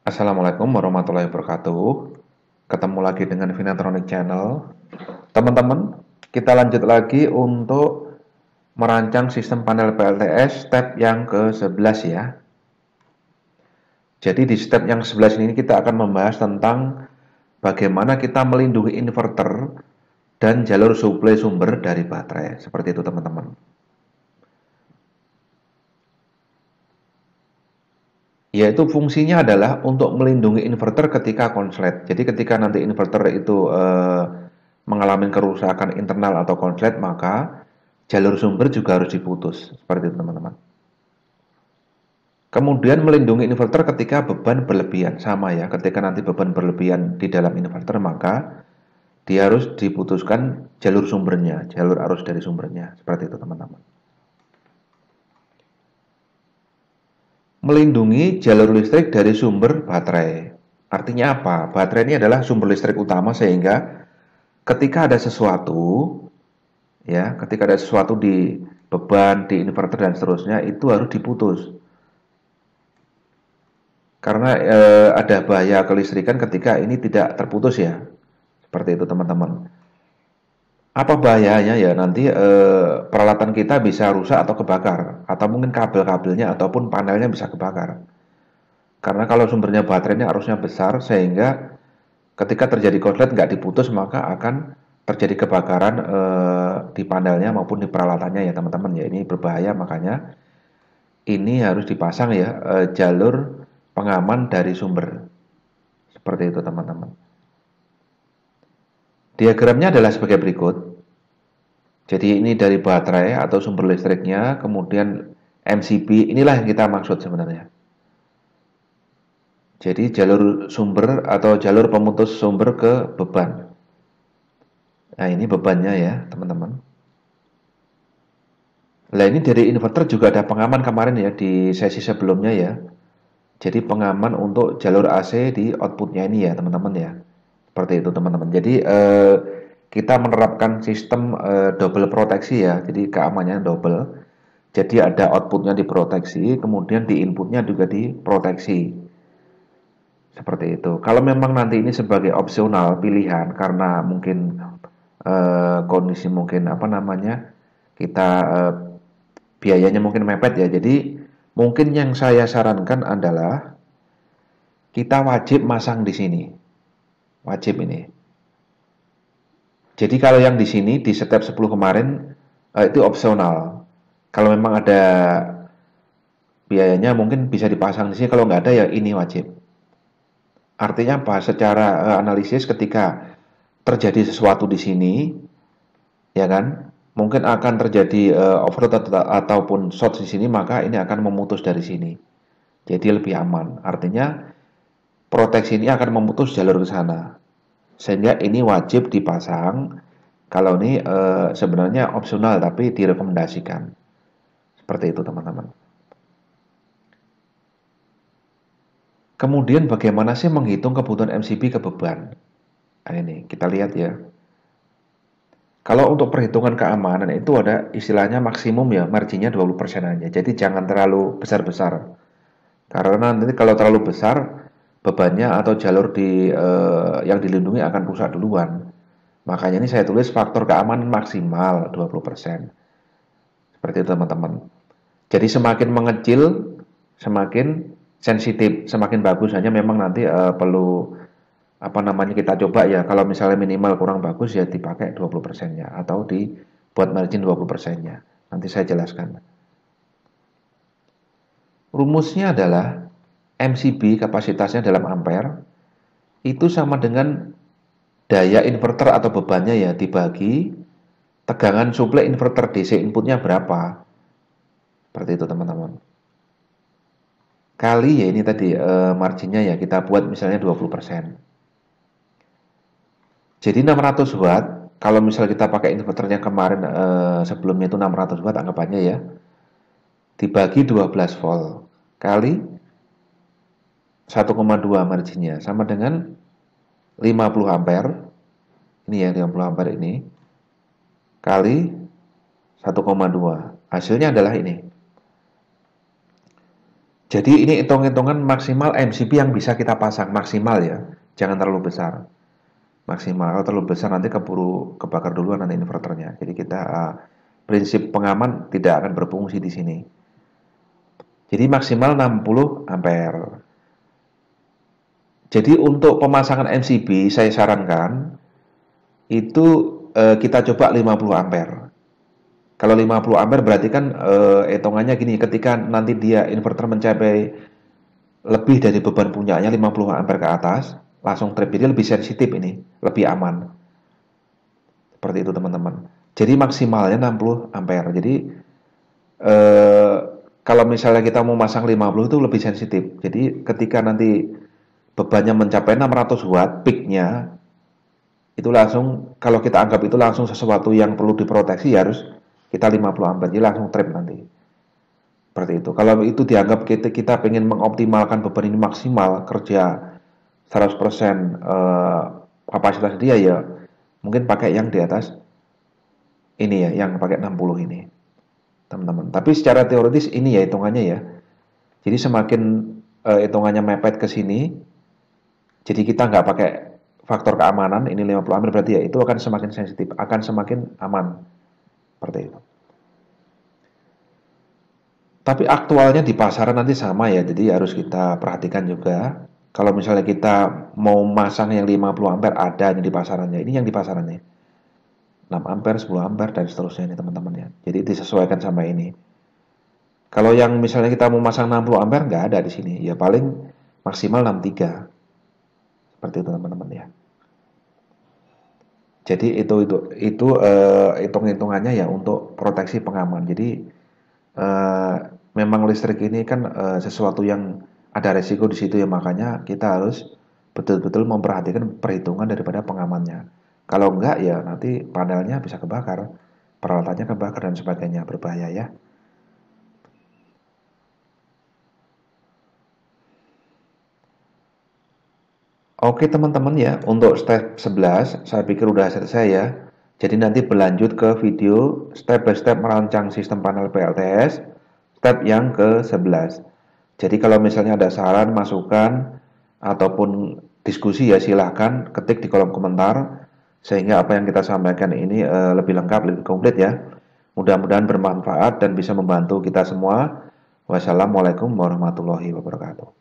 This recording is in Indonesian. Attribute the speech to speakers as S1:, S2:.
S1: Assalamualaikum warahmatullahi wabarakatuh. Ketemu lagi dengan Finatronic Channel. Teman-teman, kita lanjut lagi untuk merancang sistem panel PLTS step yang ke-11 ya. Jadi di step yang ke-11 ini kita akan membahas tentang bagaimana kita melindungi inverter dan jalur suplai sumber dari baterai. Seperti itu teman-teman. Yaitu fungsinya adalah untuk melindungi inverter ketika konslet. Jadi ketika nanti inverter itu mengalami kerusakan internal atau konslet, maka jalur sumber juga harus diputus. Seperti itu teman-teman. Kemudian melindungi inverter ketika beban berlebihan. Sama ya, ketika nanti beban berlebihan di dalam inverter, maka dia harus diputuskan jalur sumbernya, jalur arus dari sumbernya. Seperti itu teman-teman. Melindungi jalur listrik dari sumber baterai. Artinya apa? Baterai ini adalah sumber listrik utama sehingga ketika ada sesuatu, ya, ketika ada sesuatu di beban, di inverter dan seterusnya, itu harus diputus. Karena ada bahaya kelistrikan ketika ini tidak terputus ya. Seperti itu teman-teman. Apa bahayanya ya nanti peralatan kita bisa rusak atau kebakar, atau mungkin kabel-kabelnya ataupun panelnya bisa kebakar. Karena kalau sumbernya baterai ini arusnya besar sehingga ketika terjadi konslet nggak diputus maka akan terjadi kebakaran di panelnya maupun di peralatannya ya teman-teman ya. Ini berbahaya, makanya ini harus dipasang ya jalur pengaman dari sumber. Seperti itu teman-teman. Diagramnya adalah sebagai berikut. Jadi ini dari baterai atau sumber listriknya, kemudian MCB, inilah yang kita maksud sebenarnya. Jadi jalur sumber atau jalur pemutus sumber ke beban. Nah ini bebannya ya teman-teman. Nah ini dari inverter juga ada pengaman kemarin ya di sesi sebelumnya ya. Jadi pengaman untuk jalur AC di outputnya ini ya teman-teman ya. Seperti itu teman-teman. Jadi kita menerapkan sistem double proteksi ya. Jadi keamanannya double. Jadi ada outputnya diproteksi, kemudian di inputnya juga diproteksi. Seperti itu. Kalau memang nanti ini sebagai opsional pilihan karena mungkin kondisi mungkin apa namanya kita biayanya mungkin mepet ya. Jadi mungkin yang saya sarankan adalah kita wajib masang di sini. Wajib ini. Jadi kalau yang di sini di step 10 kemarin itu opsional. Kalau memang ada biayanya mungkin bisa dipasang di sini, kalau nggak ada ya ini wajib. Artinya apa? Secara analisis ketika terjadi sesuatu di sini, ya kan? Mungkin akan terjadi overload ataupun short di sini, maka ini akan memutus dari sini. Jadi lebih aman. Artinya proteksi ini akan memutus jalur ke sana. Sehingga ini wajib dipasang. Kalau ini sebenarnya opsional tapi direkomendasikan. Seperti itu teman-teman. Kemudian bagaimana sih menghitung kebutuhan MCB ke beban? Nah ini kita lihat ya. Kalau untuk perhitungan keamanan itu ada istilahnya maksimum ya, marginnya 20% aja. Jadi jangan terlalu besar-besar. Karena nanti kalau terlalu besar, bebannya atau jalur yang dilindungi akan rusak duluan. Makanya ini saya tulis faktor keamanan maksimal 20%. Seperti itu teman-teman. Jadi semakin mengecil, semakin sensitif, semakin bagus. Hanya memang nanti perlu apa namanya kita coba ya, kalau misalnya minimal kurang bagus ya dipakai 20%-nya atau dibuat margin 20%-nya. Nanti saya jelaskan. Rumusnya adalah MCB kapasitasnya dalam ampere itu sama dengan daya inverter atau bebannya ya dibagi tegangan suplai inverter DC inputnya berapa. Seperti itu teman-teman. Kali ya ini tadi marginnya ya kita buat misalnya 20%. Jadi 600 watt, kalau misalnya kita pakai inverternya kemarin sebelumnya itu 600 watt anggapannya ya, dibagi 12 volt kali 1,2 marginnya sama dengan 50 ampere. Ini ya 50 ampere ini kali 1,2. Hasilnya adalah ini. Jadi ini hitung-hitungan maksimal MCB yang bisa kita pasang, maksimal ya. Jangan terlalu besar. Maksimal, kalau terlalu besar nanti keburu kebakar duluan nanti inverternya. Jadi kita prinsip pengaman tidak akan berfungsi di sini. Jadi maksimal 60 ampere. Jadi untuk pemasangan MCB saya sarankan itu kita coba 50 ampere. Kalau 50 ampere berarti kan hitungannya gini, ketika nanti dia inverter mencapai lebih dari beban punyanya 50 ampere ke atas, langsung trip. Jadi lebih sensitif ini, lebih aman. Seperti itu teman-teman. Jadi maksimalnya 60 ampere. Jadi eh, kalau misalnya kita mau masang 50 itu lebih sensitif. Jadi ketika nanti bebannya mencapai 600 watt peaknya, itu langsung kalau kita anggap itu langsung sesuatu yang perlu diproteksi ya harus kita 50 ampere. Jadi langsung trip nanti. Seperti itu. Kalau itu dianggap kita pengen mengoptimalkan beban ini maksimal kerja 100% kapasitas dia ya mungkin pakai yang di atas ini ya, yang pakai 60 ini, teman-teman. Tapi secara teoritis ini ya hitungannya ya. Jadi semakin hitungannya mepet ke sini, jadi kita nggak pakai faktor keamanan, ini 50 ampere berarti ya itu akan semakin sensitif, akan semakin aman. Seperti itu. Tapi aktualnya di pasaran nanti sama ya, jadi harus kita perhatikan juga. Kalau misalnya kita mau masang yang 50 ampere ada di pasarannya, ini yang di pasarannya. 6 ampere, 10 ampere, dan seterusnya ini teman-teman ya. Jadi disesuaikan sama ini. Kalau yang misalnya kita mau masang 60 ampere nggak ada di sini, ya paling maksimal 63. Seperti itu teman-teman ya. Jadi itu hitung-hitungannya ya untuk proteksi pengaman. Jadi memang listrik ini kan sesuatu yang ada resiko di situ ya, makanya kita harus betul-betul memperhatikan perhitungan daripada pengamannya. Kalau enggak ya nanti panelnya bisa kebakar, peralatannya kebakar dan sebagainya, berbahaya ya. Oke teman-teman ya, untuk step 11 saya pikir udah selesai ya. Jadi nanti berlanjut ke video step by step merancang sistem panel PLTS, step yang ke-11. Jadi kalau misalnya ada saran, masukan, ataupun diskusi ya silahkan ketik di kolom komentar, sehingga apa yang kita sampaikan ini lebih lengkap, lebih komplit ya. Mudah-mudahan bermanfaat dan bisa membantu kita semua. Wassalamualaikum warahmatullahi wabarakatuh.